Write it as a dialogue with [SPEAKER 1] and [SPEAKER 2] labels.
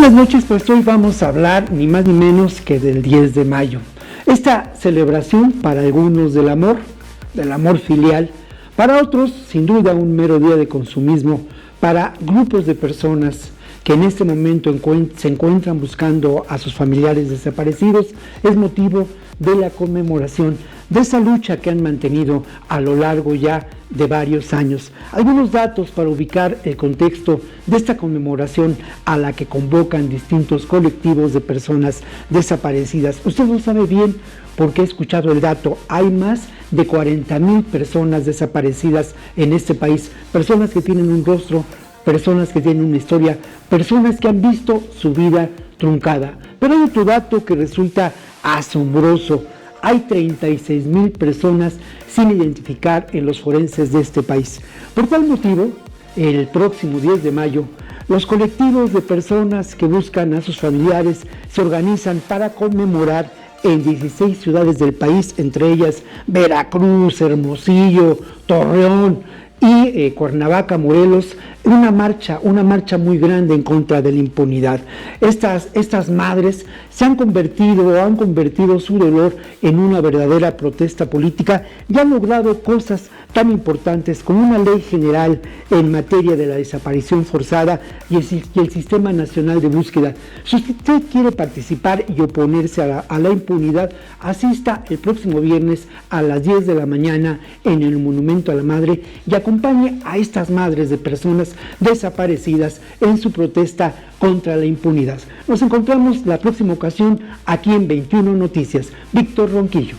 [SPEAKER 1] Buenas noches, pues hoy vamos a hablar ni más ni menos que del 10 de mayo. Esta celebración para algunos del amor filial, para otros sin duda un mero día de consumismo, para grupos de personas que en este momento se encuentran buscando a sus familiares desaparecidos, es motivo de la conmemoración de esa lucha que han mantenido a lo largo ya de varios años. Algunos datos para ubicar el contexto de esta conmemoración a la que convocan distintos colectivos de personas desaparecidas. Usted lo sabe bien porque he escuchado el dato, hay más de 40,000 personas desaparecidas en este país, personas que tienen un rostro, personas que tienen una historia, personas que han visto su vida truncada. Pero hay otro dato que resulta asombroso. Hay 36,000 personas sin identificar en los forenses de este país. Por tal motivo, el próximo 10 de mayo, los colectivos de personas que buscan a sus familiares se organizan para conmemorar en 16 ciudades del país, entre ellas Veracruz, Hermosillo, Torreón y Cuernavaca, Morelos, una marcha muy grande en contra de la impunidad. Estas madres se han convertido su dolor en una verdadera protesta política y han logrado cosas tan importantes como una ley general en materia de la desaparición forzada y el Sistema Nacional de Búsqueda. Si usted quiere participar y oponerse a la impunidad, asista el próximo viernes a las 10 de la mañana en el Monumento a la Madre y acompañe a estas madres de personas desaparecidas en su protesta contra la impunidad. Nos encontramos la próxima ocasión aquí en 21 Noticias. Víctor Ronquillo.